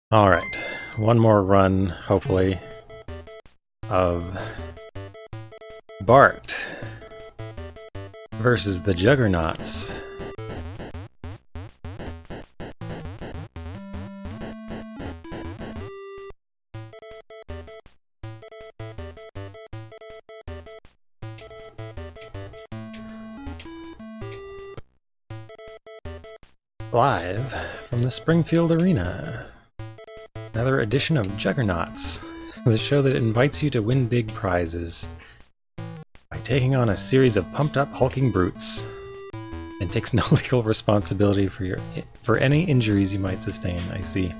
Alright, one more run, hopefully, of Bart versus the Juggernauts. Live from the Springfield Arena. Another edition of Juggernauts, the show that invites you to win big prizes by taking on a series of pumped-up hulking brutes, and takes no legal responsibility for any injuries you might sustain. I see.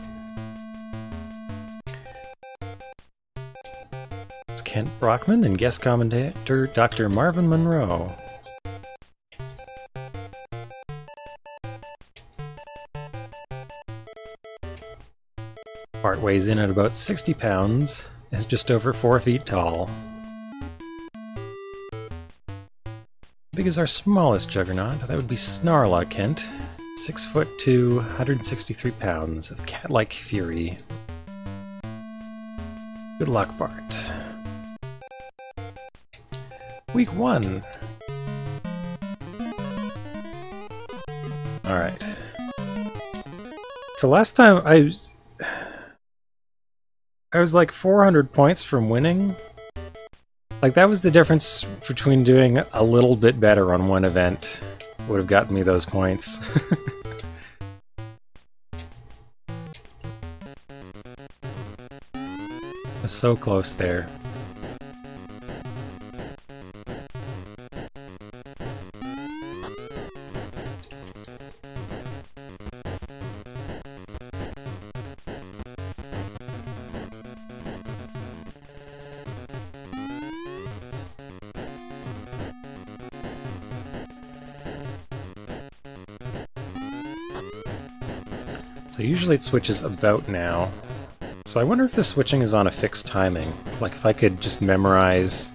It's Kent Brockman and guest commentator Dr. Marvin Monroe. Bart weighs in at about 60 pounds, is just over 4 feet tall. Big as our smallest Juggernaut, that would be Snarla Kent, 6'2", 163 pounds of cat-like fury. Good luck, Bart. Week 1. Alright. So last time I was like 400 points from winning. Like, that was the difference between doing a little bit better on one event. Would have gotten me those points. I was so close there. So usually it switches about now. So I wonder if the switching is on a fixed timing. Like if I could just memorize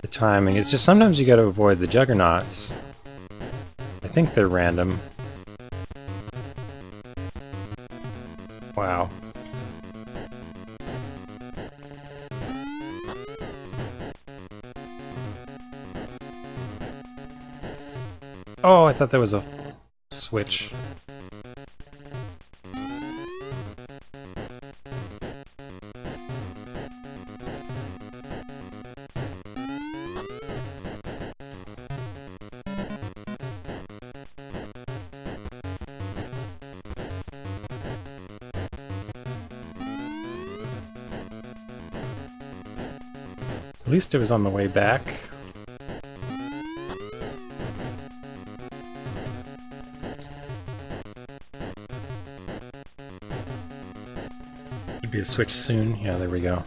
the timing. It's just sometimes you gotta avoid the Juggernauts. I think they're random. Wow. Oh, I thought that was a switch. At least it was on the way back. Be a switch soon. Yeah, there we go.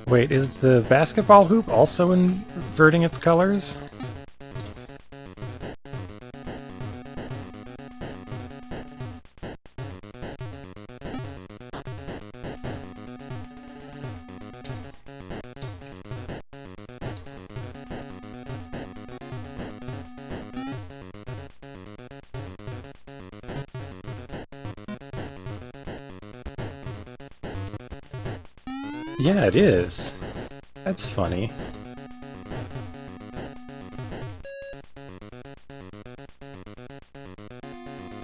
Wait, is the basketball hoop also inverting its colors? Yeah, it is. That's funny.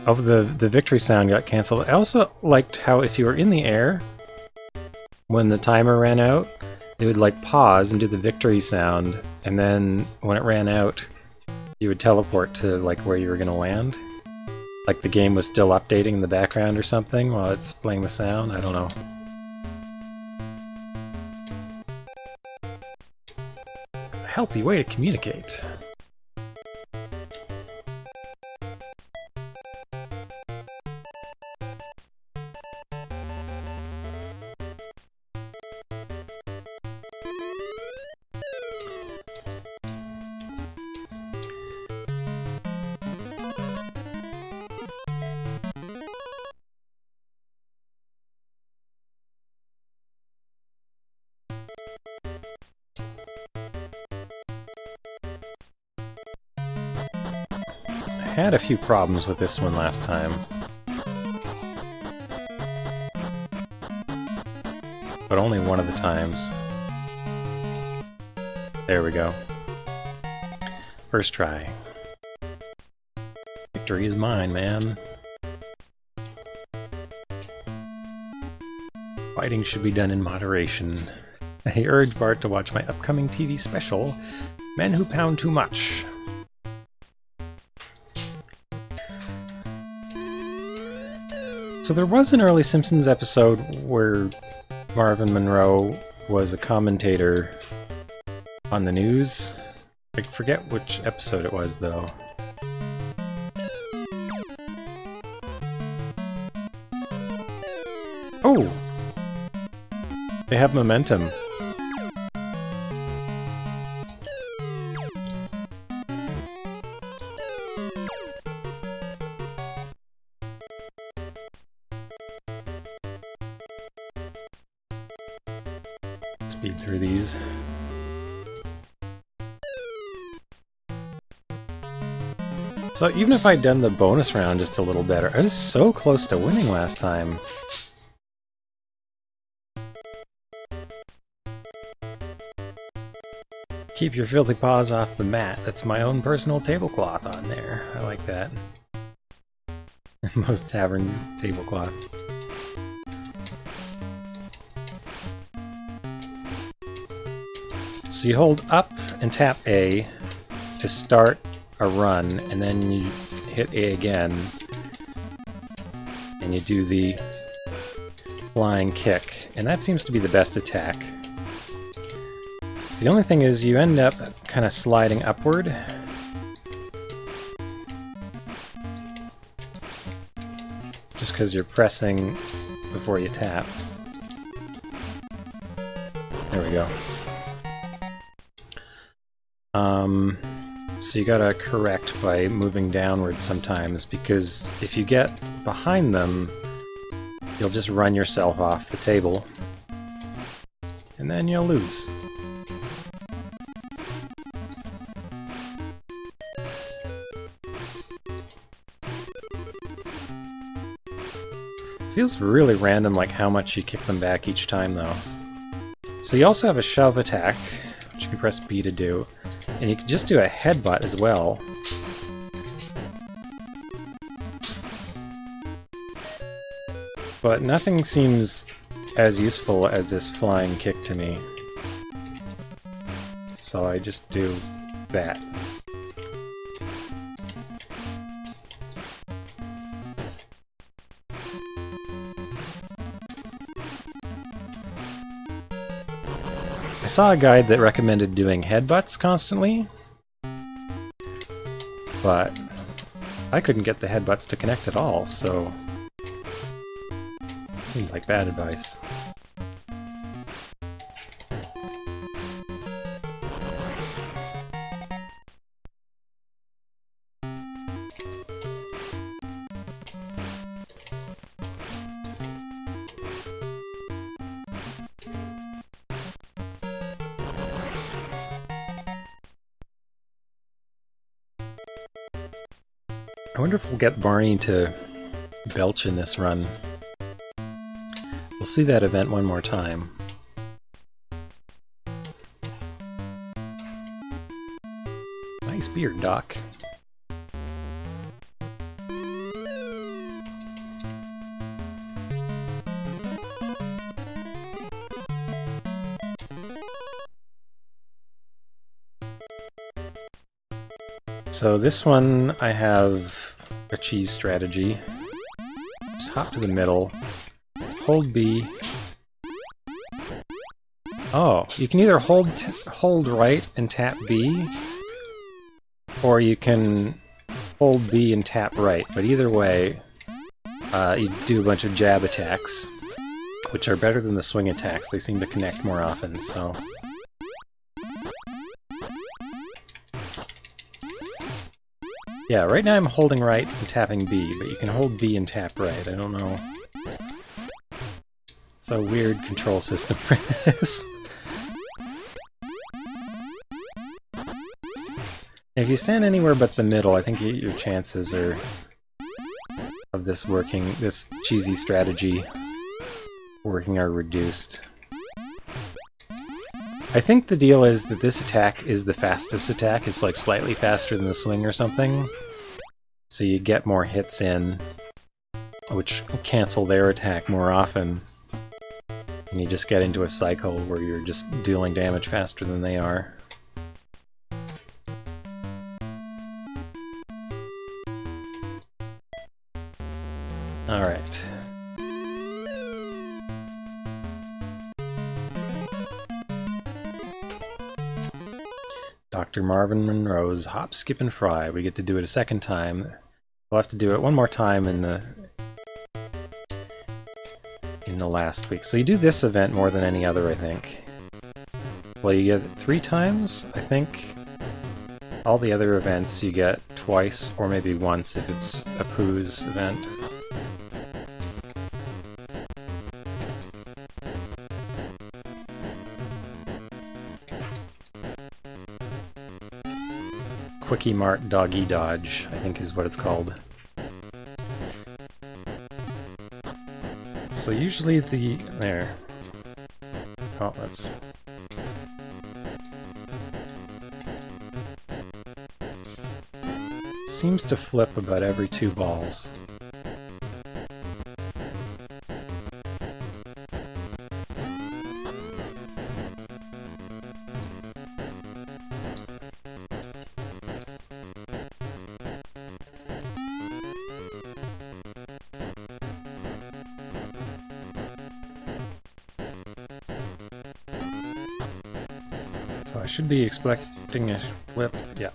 Oh, the victory sound got cancelled. I also liked how if you were in the air, when the timer ran out, it would like pause and do the victory sound, and then when it ran out, you would teleport to like where you were gonna land. Like the game was still updating in the background or something while it's playing the sound. I don't know. Healthy way to communicate. had a few problems with this one last time. But only one of the times. There we go. First try. Victory is mine, man. Fighting should be done in moderation. I urge Bart to watch my upcoming TV special, Men Who Pound Too Much. So there was an early Simpsons episode where Marvin Monroe was a commentator on the news. I forget which episode it was, though. Oh! They have momentum. Speed through these. So even if I'd done the bonus round just a little better, I was so close to winning last time. Keep your filthy paws off the mat. That's my own personal tablecloth on there. I like that. Most tavern tablecloth. So you hold up and tap A to start a run, and then you hit A again, and you do the flying kick, and that seems to be the best attack. The only thing is you end up kind of sliding upward. Just because you're pressing before you tap. There we go. So you gotta correct by moving downward sometimes, because if you get behind them, you'll just run yourself off the table, and then you'll lose. Feels really random, like how much you kick them back each time, though. So you also have a shove attack, which you can press B to do, and you can just do a headbutt as well. But nothing seems as useful as this flying kick to me. So I just do that. I saw a guide that recommended doing headbutts constantly, but I couldn't get the headbutts to connect at all, so it seemed like bad advice. I wonder if we'll get Barney to belch in this run. We'll see that event one more time. Nice beard, Doc. So this one, I have a cheese strategy. Just hop to the middle, hold B. Oh, you can either hold right and tap B, or you can hold B and tap right. But either way, you do a bunch of jab attacks, which are better than the swing attacks. They seem to connect more often, so... Yeah, right now I'm holding right and tapping B, but you can hold B and tap right. I don't know. It's a weird control system for this. If you stand anywhere but the middle, I think your chances are of this working, this cheesy strategy working are reduced. I think the deal is that this attack is the fastest attack. It's like slightly faster than the swing or something. So you get more hits in, which cancel their attack more often. And you just get into a cycle where you're just dealing damage faster than they are. Alright. Dr. Marvin Monroe's Hop, Skip, and Fry. We get to do it a second time. We'll have to do it one more time in the last week. So you do this event more than any other, I think. Well, you get it 3 times, I think. All the other events you get twice, or maybe once if it's a Pooh's event. Quickie Mart Doggy Dodge, I think is what it's called. So usually there. Oh, that's... Seems to flip about every 2 balls. So I should be expecting a flip, yeah.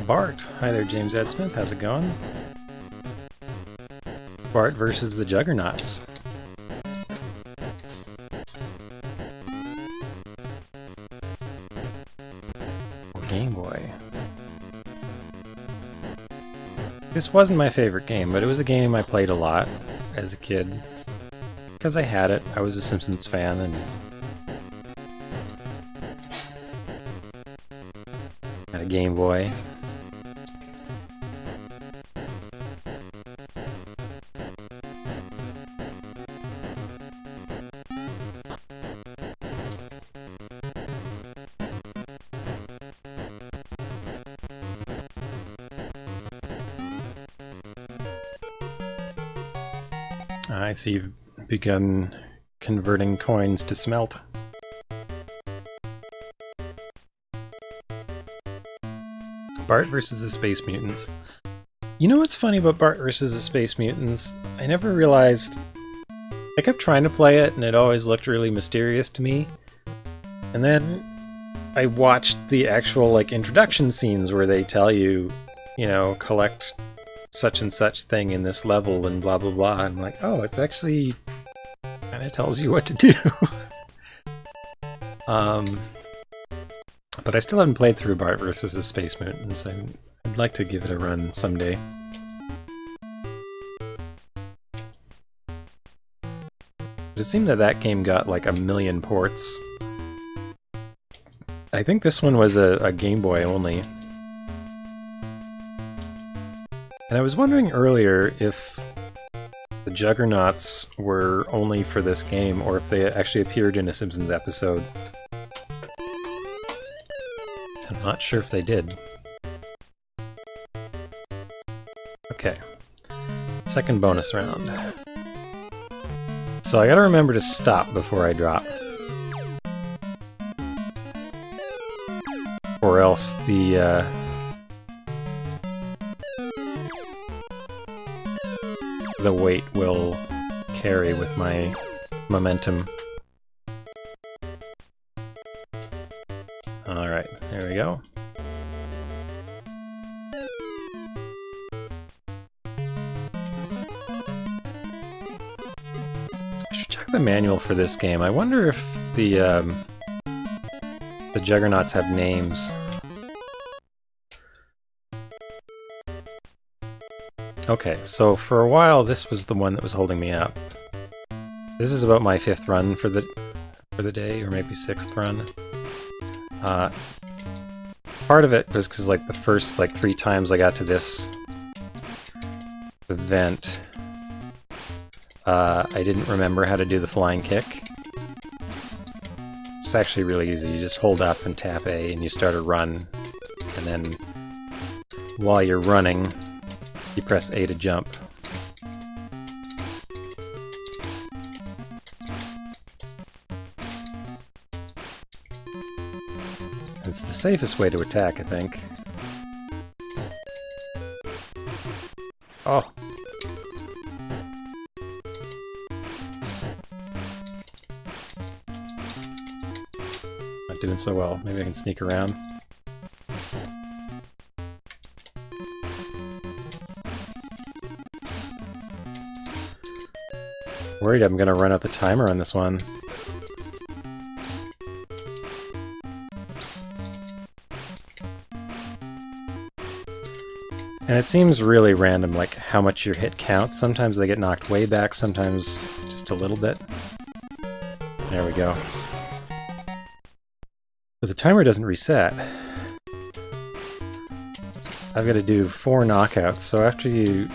Bart. Hi there, James Ed Smith. How's it going? Bart versus the Juggernauts. Game Boy. This wasn't my favorite game, but it was a game I played a lot as a kid. Because I had it. I was a Simpsons fan and had a Game Boy. I see you've begun converting coins to smelt. Bart versus the Space Mutants. You know what's funny about Bart versus the Space Mutants? I never realized... I kept trying to play it and it always looked really mysterious to me. And then I watched the actual like introduction scenes where they tell you, you know, collect such and such thing in this level and blah blah blah. And I'm like, oh, it's actually kind of tells you what to do. But I still haven't played through Bart versus the Space Mutants. I'd like to give it a run someday. But it seemed that that game got like 1 million ports. I think this one was a Game Boy only. And I was wondering earlier if the Juggernauts were only for this game, or if they actually appeared in a Simpsons episode. I'm not sure if they did. Okay. Second bonus round. So I gotta remember to stop before I drop. Or else the weight will carry with my momentum. Alright, there we go. I should check the manual for this game. I wonder if the Juggernauts have names. Okay, so for a while this was the one that was holding me up. This is about my 5th run for the day, or maybe 6th run. Part of it was because like the first 3 times I got to this event, I didn't remember how to do the flying kick. It's actually really easy. You just hold up and tap A and you start a run, and then while you're running, you press A to jump. It's the safest way to attack, I think. Oh! Not doing so well. Maybe I can sneak around. Worried I'm gonna run out the timer on this one. And it seems really random, like how much your hit counts. Sometimes they get knocked way back, sometimes just a little bit. There we go. But the timer doesn't reset. I've got to do 4 knockouts, so after you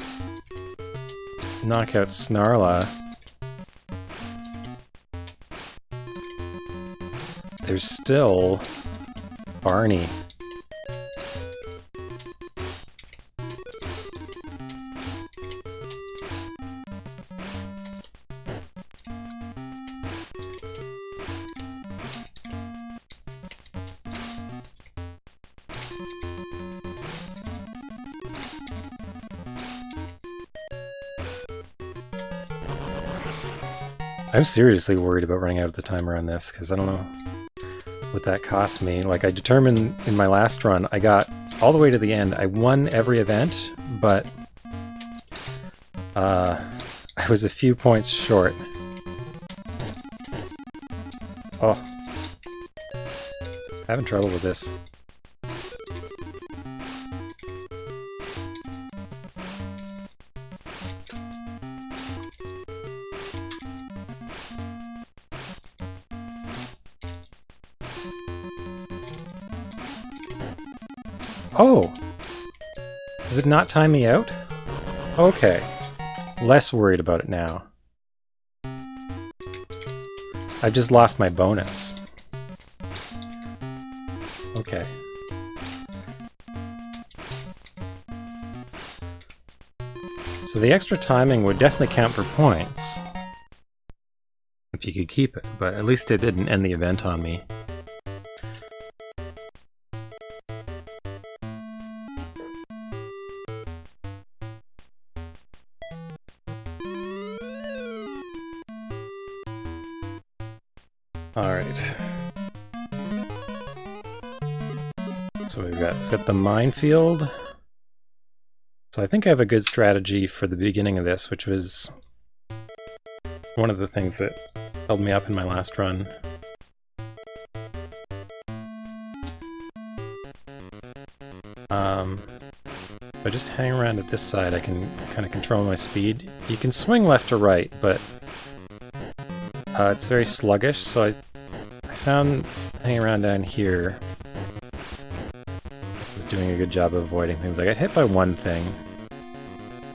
knock out Snarla, there's still Barney. I'm seriously worried about running out of the timer on this, because I don't know what that cost me. Like, I determined in my last run, I got all the way to the end. I won every event, but I was a few points short. Oh. Having trouble with this. Oh! Does it not time me out? Okay. Less worried about it now. I've just lost my bonus. Okay. So the extra timing would definitely count for points. If you could keep it, but at least it didn't end the event on me. Alright. So we've got the minefield. So I think I have a good strategy for the beginning of this, which was one of the things that held me up in my last run. If I just hang around at this side, I can kind of control my speed. You can swing left to right, but it's very sluggish, so I found hanging around down here was doing a good job of avoiding things. I got hit by one thing.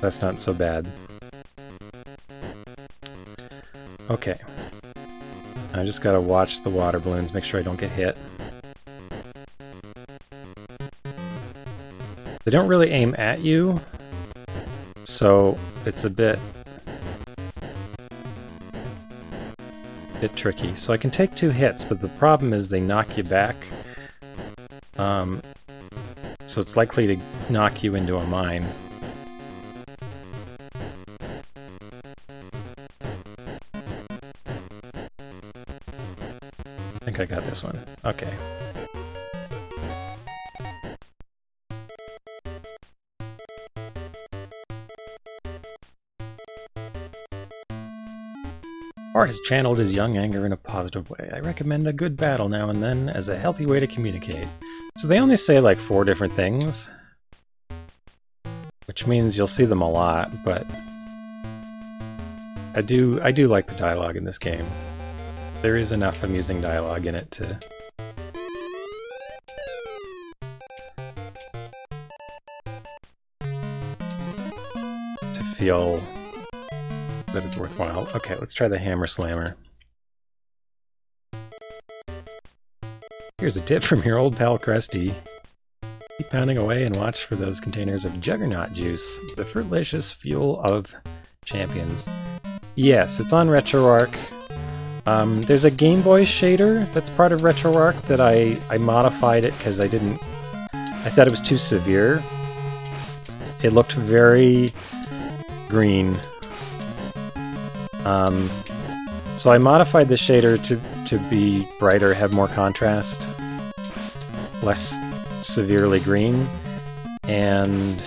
That's not so bad. Okay. I just gotta watch the water balloons, make sure I don't get hit. They don't really aim at you, so it's a bit tricky. So I can take 2 hits, but the problem is they knock you back. So it's likely to knock you into a mine. I think I got this one. Okay. Bart has channeled his young anger in a positive way. I recommend a good battle now and then as a healthy way to communicate. So they only say like 4 different things, which means you'll see them a lot, but I do like the dialogue in this game. There is enough amusing dialogue in it to feel that it's worthwhile. Okay, let's try the Hammer Slammer. Here's a tip from your old pal Krusty. Keep pounding away and watch for those containers of Juggernaut juice, the fruitlicious fuel of champions. Yes, it's on RetroArch. There's a Game Boy shader that's part of RetroArch that I modified it because I thought it was too severe. It looked very green. So I modified the shader to be brighter, have more contrast, less severely green, and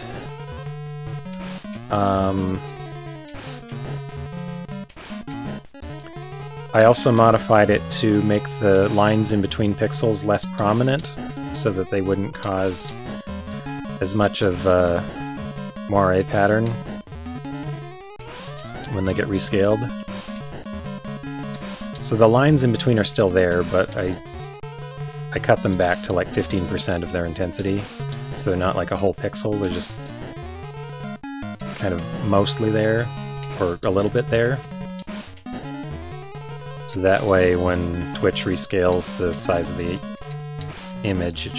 I also modified it to make the lines in between pixels less prominent so that they wouldn't cause as much of a moire pattern when they get rescaled. So the lines in between are still there, but I cut them back to like 15% of their intensity, so they're not like a whole pixel, they're just kind of mostly there, or a little bit there. So that way when Twitch rescales the size of the image, it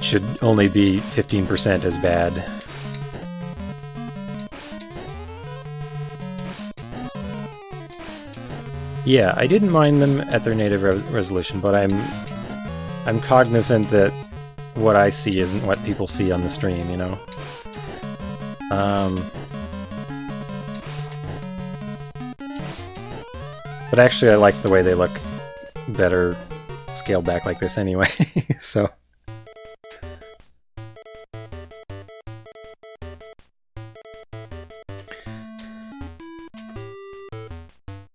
should only be 15% as bad. Yeah, I didn't mind them at their native resolution, but I'm cognizant that what I see isn't what people see on the stream, you know? But actually I like the way they look better scaled back like this anyway, so...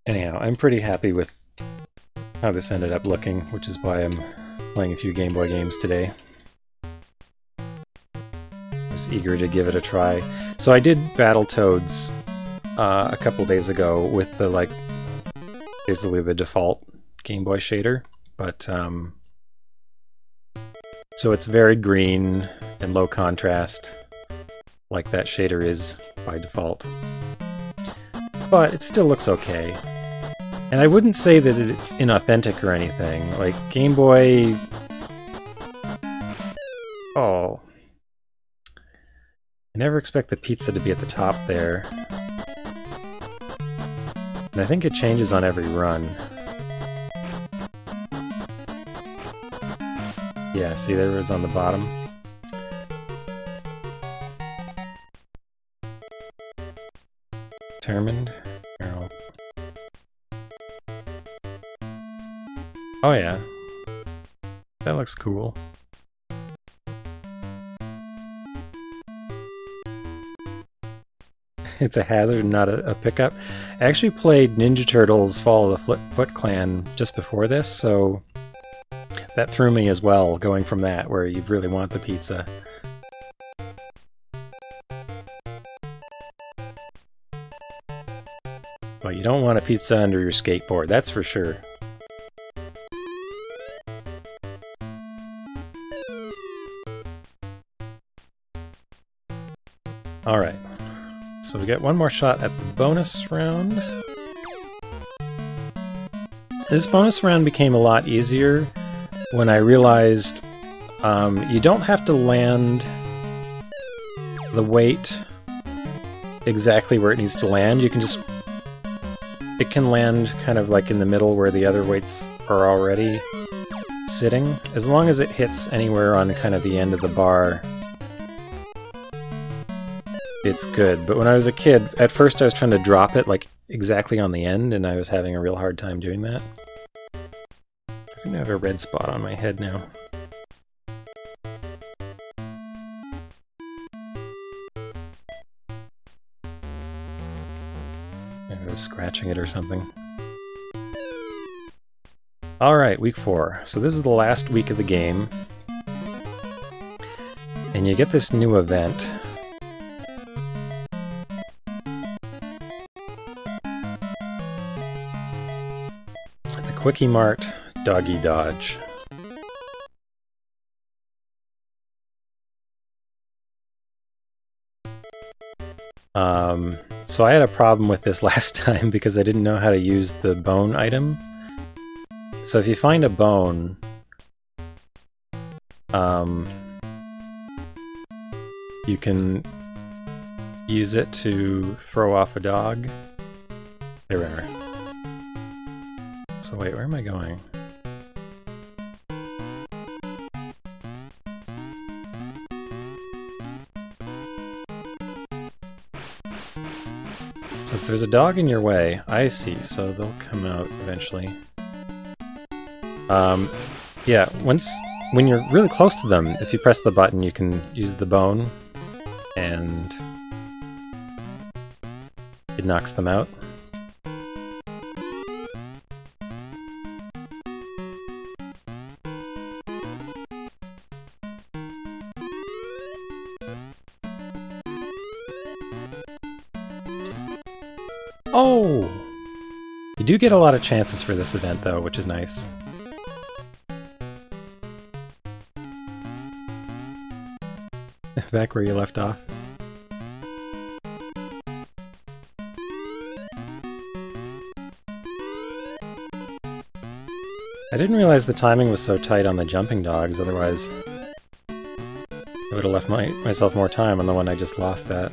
Anyhow, I'm pretty happy with how this ended up looking, which is why I'm playing a few Game Boy games today. I was eager to give it a try. So I did Battletoads a couple days ago with the, like, basically the default Game Boy shader, but so it's very green and low contrast, like that shader is by default. But it still looks okay. And I wouldn't say that it's inauthentic or anything. Like, Game Boy... Oh. I never expect the pizza to be at the top there. And I think it changes on every run. Yeah, see, there it was on the bottom. Determined. Arrow. Oh yeah. That looks cool. It's a hazard, not a pickup. I actually played Ninja Turtles Fall of the Foot Clan just before this, so that threw me as well, going from that, where you really want the pizza. Well, you don't want a pizza under your skateboard, that's for sure. Alright, so we get one more shot at the bonus round. This bonus round became a lot easier when I realized you don't have to land the weight exactly where it needs to land. You can just... It can land kind of like in the middle where the other weights are already sitting. As long as it hits anywhere on kind of the end of the bar, it's good. But when I was a kid, at first I was trying to drop it like exactly on the end, and I was having a real hard time doing that. I seem to have a red spot on my head now. There I was scratching it or something. Alright, week 4. So this is the last week of the game. And you get this new event. The Quickie Mart Doggy Dodge. So I had a problem with this last time because I didn't know how to use the bone item. So if you find a bone, you can use it to throw off a dog. There. So wait, where am I going? So if there's a dog in your way, I see, so they'll come out eventually. Yeah, when you're really close to them, if you press the button, you can use the bone, and it knocks them out. Oh! You do get a lot of chances for this event, though, which is nice. Back where you left off. I didn't realize the timing was so tight on the jumping dogs, otherwise I would have left myself more time on the one I just lost at.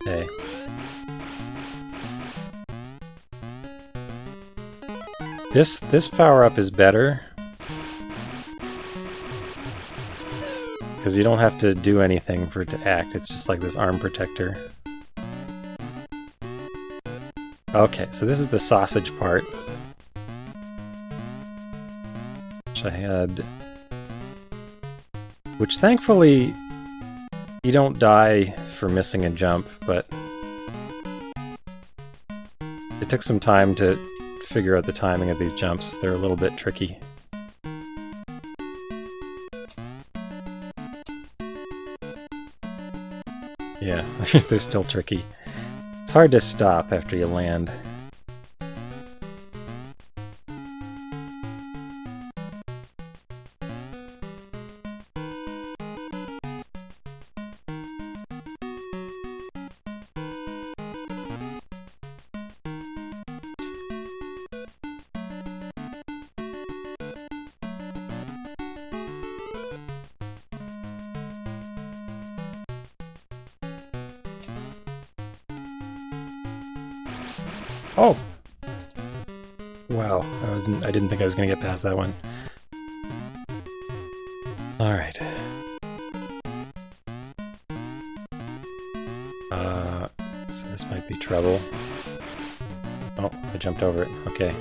Hey. This power-up is better, because you don't have to do anything for it to act, it's just like this arm protector. Okay, so this is the sausage part, which I had... Which thankfully, you don't die for missing a jump, but it took some time to figure out the timing of these jumps. They're a little bit tricky. Yeah, they're still tricky. It's hard to stop after you land. Oh! Wow, I didn't think I was going to get past that one. Alright. So this might be trouble. Oh, I jumped over it. Okay.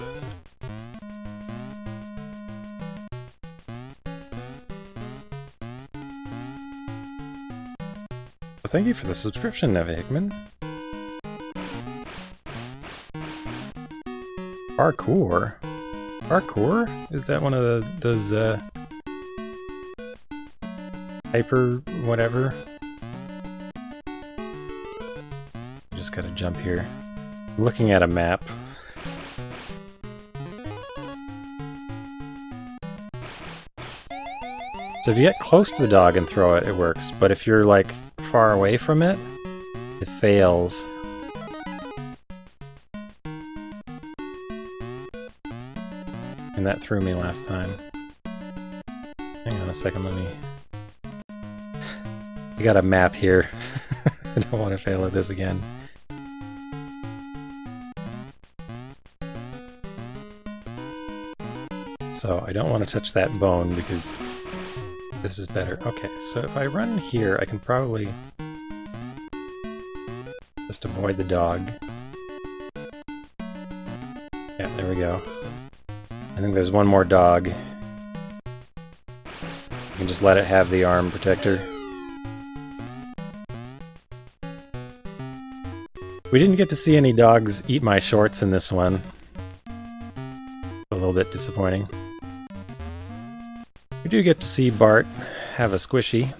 Well, thank you for the subscription, Neva Hickman. Parkour? Parkour? Is that one of those, hyper whatever? Just gotta jump here. I'm looking at a map. So if you get close to the dog and throw it, it works. But if you're, like, far away from it, it fails. And that threw me last time. Hang on a second, let me... I got a map here. I don't want to fail at this again. So I don't want to touch that bone because this is better. Okay, so if I run here, I can probably just avoid the dog. Yeah, there we go. I think there's one more dog. You can just let it have the arm protector. We didn't get to see any dogs eat my shorts in this one. A little bit disappointing. We do get to see Bart have a squishy.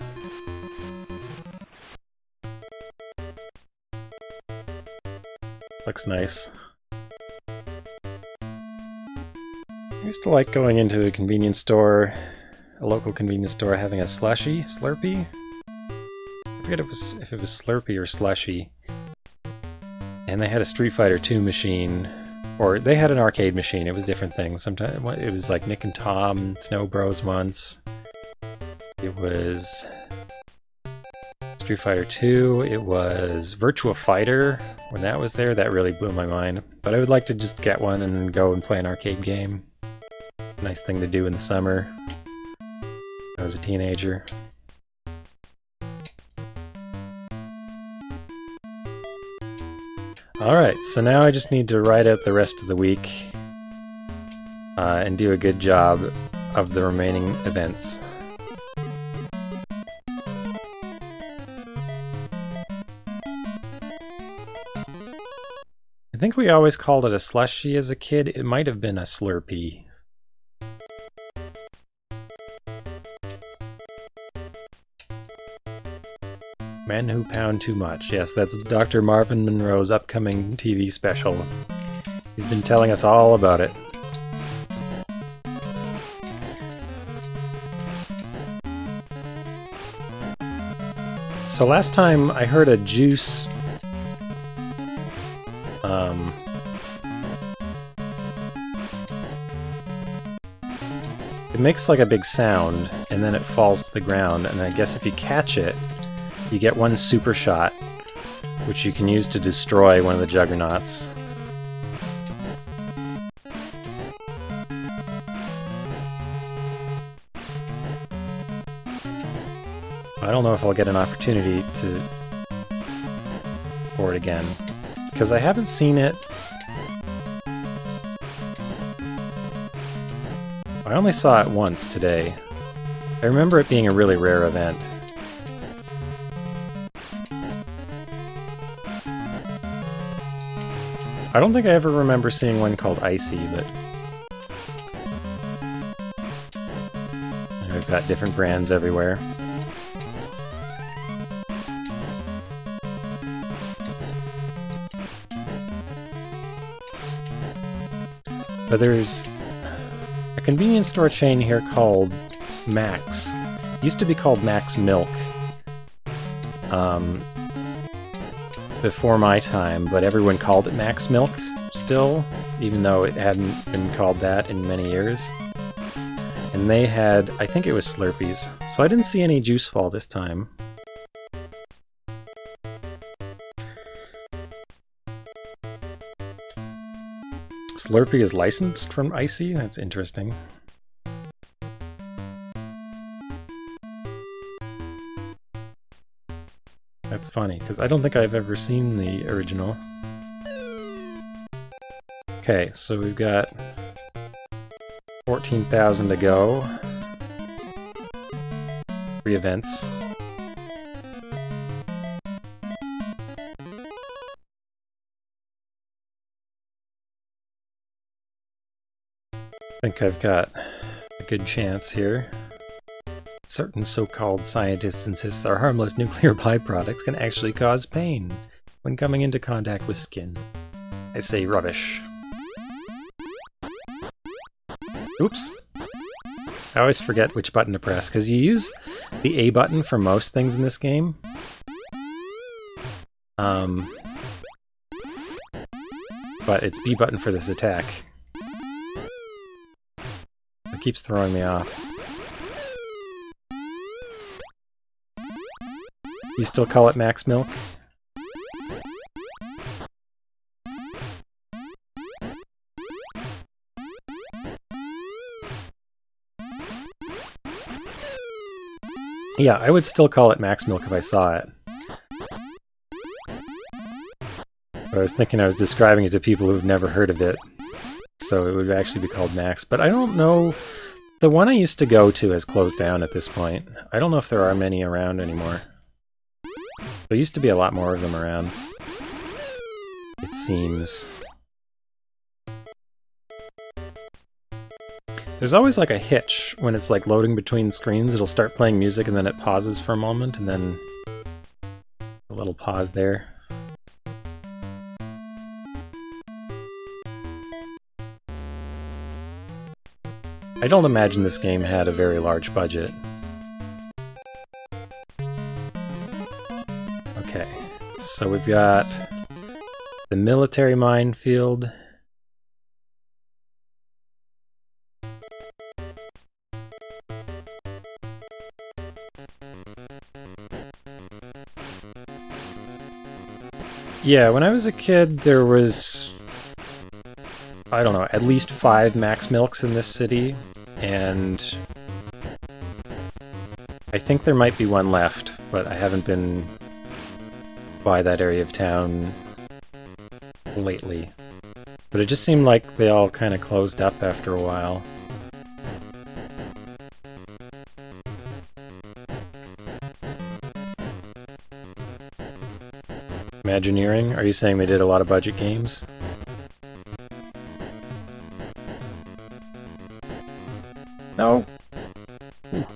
Looks nice. I used to like going into a convenience store, a local convenience store, having a Slurpee? I forget if it was Slurpee or Slushy. And they had a Street Fighter 2 machine, or they had an arcade machine. It was different things. Sometimes it was like Nick and Tom, Snow Bros once. It was Street Fighter 2. It was Virtua Fighter. When that was there, that really blew my mind. But I would like to just get one and go and play an arcade game. Nice thing to do in the summer. I was a teenager. Alright, so now I just need to write out the rest of the week and do a good job of the remaining events. I think we always called it a Slushie as a kid. It might have been a Slurpee. Men Who Pound Too Much. Yes, that's Dr. Marvin Monroe's upcoming TV special. He's been telling us all about it. So last time I heard a juice... it makes like a big sound, and then it falls to the ground, and I guess if you catch it, you get one super shot, which you can use to destroy one of the Juggernauts. I don't know if I'll get an opportunity for it again, because I haven't seen it. I only saw it once today. I remember it being a really rare event. I don't think I ever remember seeing one called Icy, but... we've got different brands everywhere. But there's a convenience store chain here called Max. It used to be called Max Milk. Before my time, but everyone called it Max Milk still, even though it hadn't been called that in many years. And they had, I think it was Slurpees, so I didn't see any juice fall this time. Slurpee is licensed from Icy? That's interesting. That's funny, because I don't think I've ever seen the original. Okay, so we've got 14,000 to go. 3 events. I think I've got a good chance here. Certain so-called scientists insist our harmless nuclear byproducts can actually cause pain when coming into contact with skin. I say rubbish. Oops. I always forget which button to press, because you use the A button for most things in this game. But it's B button for this attack. It keeps throwing me off. You still call it Max Milk? Yeah, I would still call it Max Milk if I saw it. But I was thinking I was describing it to people who've never heard of it, so it would actually be called Max. But I don't know... The one I used to go to has closed down at this point. I don't know if there are many around anymore. There used to be a lot more of them around. it seems. There's always like a hitch when it's like loading between screens. It'll start playing music and then it pauses for a moment and then a little pause there. I don't imagine this game had a very large budget. Okay, so we've got the military minefield. Yeah, when I was a kid, there was, I don't know, at least 5 Max Milks in this city, and I think there might be one left, but I haven't been by that area of town lately. But it just seemed like they all kind of closed up after a while. Imagineering? Are you saying they did a lot of budget games? No! Ooh.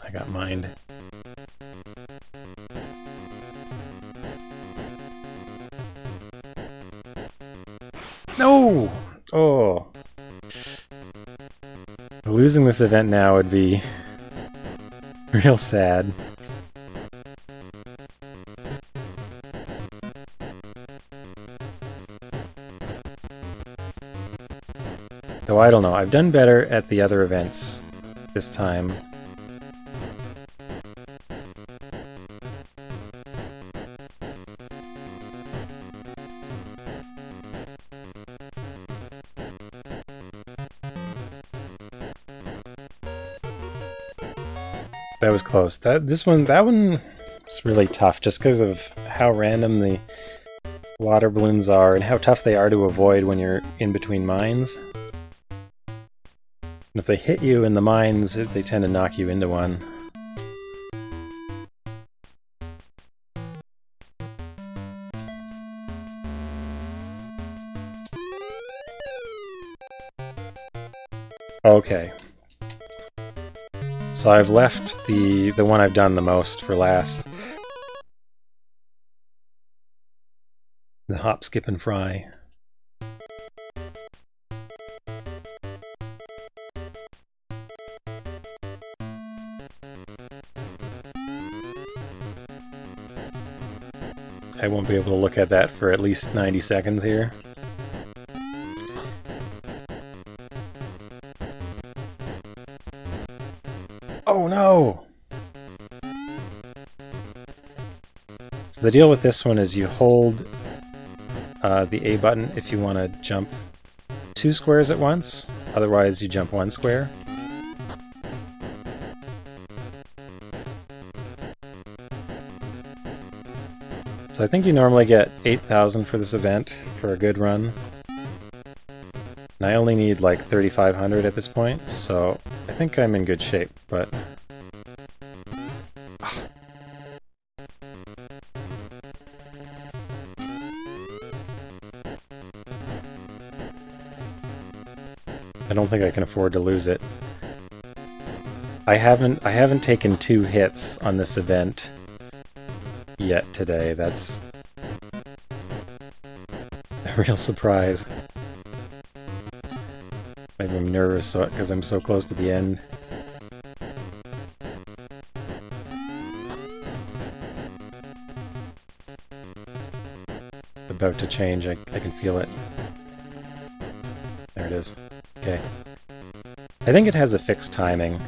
I got mined. No! Oh! Losing this event now would be real sad. Though I don't know, I've done better at the other events this time. That was close. That one was really tough just because of how random the water balloons are and how tough they are to avoid when you're in between mines. And if they hit you in the mines, they tend to knock you into one. Okay. So I've left the one I've done the most for last. The hop, skip, and fry. I won't be able to look at that for at least 90 seconds here. Oh no! So the deal with this one is you hold the A button if you want to jump 2 squares at once, otherwise you jump 1 square. So I think you normally get 8,000 for this event for a good run. And I only need like 3,500 at this point, so I think I'm in good shape, but... I don't think I can afford to lose it. I haven't taken 2 hits on this event yet today. That's a real surprise. Maybe I'm nervous because I'm so close to the end. About to change, I can feel it. There it is. Okay. I think it has a fixed timing.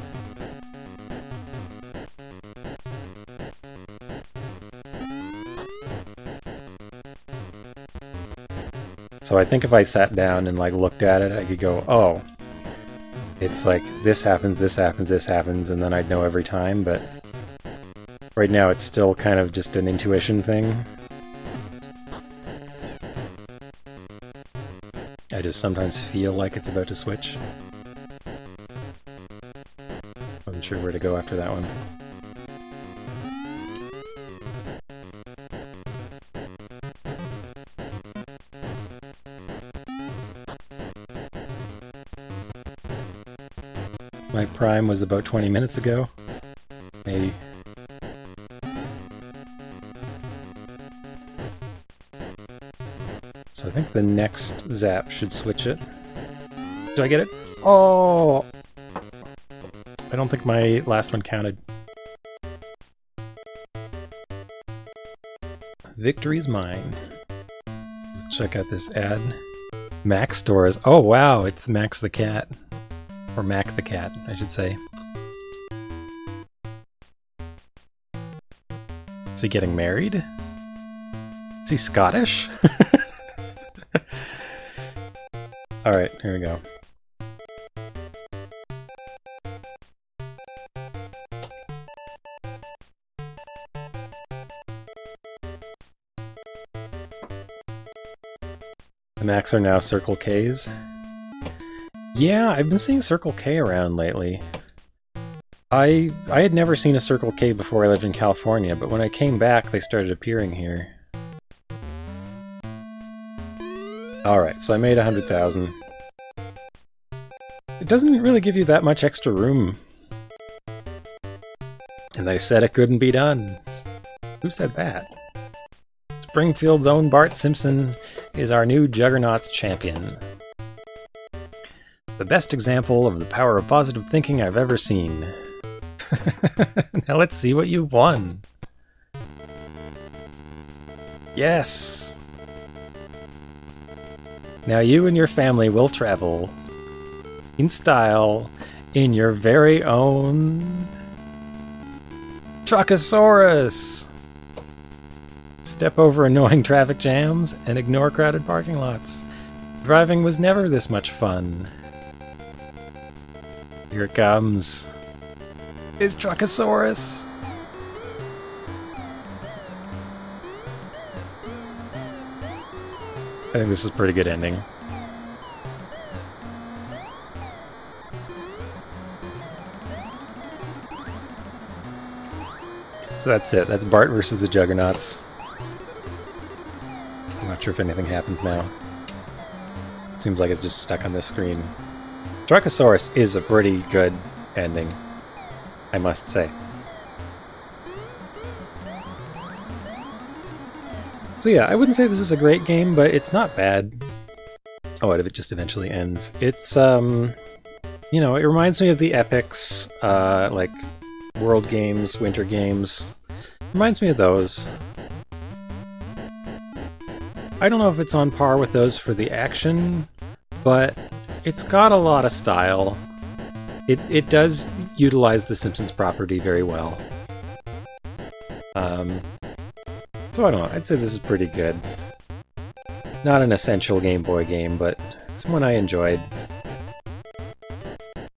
So I think if I sat down and like looked at it, I could go, oh, it's like this happens, this happens, this happens, and then I'd know every time, but right now it's still kind of just an intuition thing. I just sometimes feel like it's about to switch. Wasn't sure where to go after that one. My prime was about 20 minutes ago. Maybe. So I think the next zap should switch it. Do I get it? Oh! I don't think my last one counted. Victory's mine. Let's check out this ad. Mac stores. Oh wow, it's Max the cat. Or Mac the cat, I should say. Is he getting married? Is he Scottish? Alright, here we go. The Macs are now Circle Ks. Yeah, I've been seeing Circle K around lately. I had never seen a Circle K before I lived in California, but when I came back they started appearing here. Alright, so I made 100,000. It doesn't really give you that much extra room. And they said it couldn't be done. Who said that? Springfield's own Bart Simpson is our new Juggernauts champion. The best example of the power of positive thinking I've ever seen. Now let's see what you won. Yes! Now you and your family will travel in style in your very own Truckosaurus! Step over annoying traffic jams and ignore crowded parking lots. Driving was never this much fun. Here it comes. It's Truckosaurus! I think this is a pretty good ending. So that's it. That's Bart versus the Juggernauts. I'm not sure if anything happens now. It seems like it's just stuck on this screen. Truckosaurus is a pretty good ending, I must say. So yeah, I wouldn't say this is a great game, but it's not bad. Oh, it just eventually ends. It's, you know, it reminds me of the epics, like World Games, Winter Games. Reminds me of those. I don't know if it's on par with those for the action, but it's got a lot of style. It does utilize the Simpsons property very well. So I don't know, I'd say this is pretty good. Not an essential Game Boy game, but it's one I enjoyed.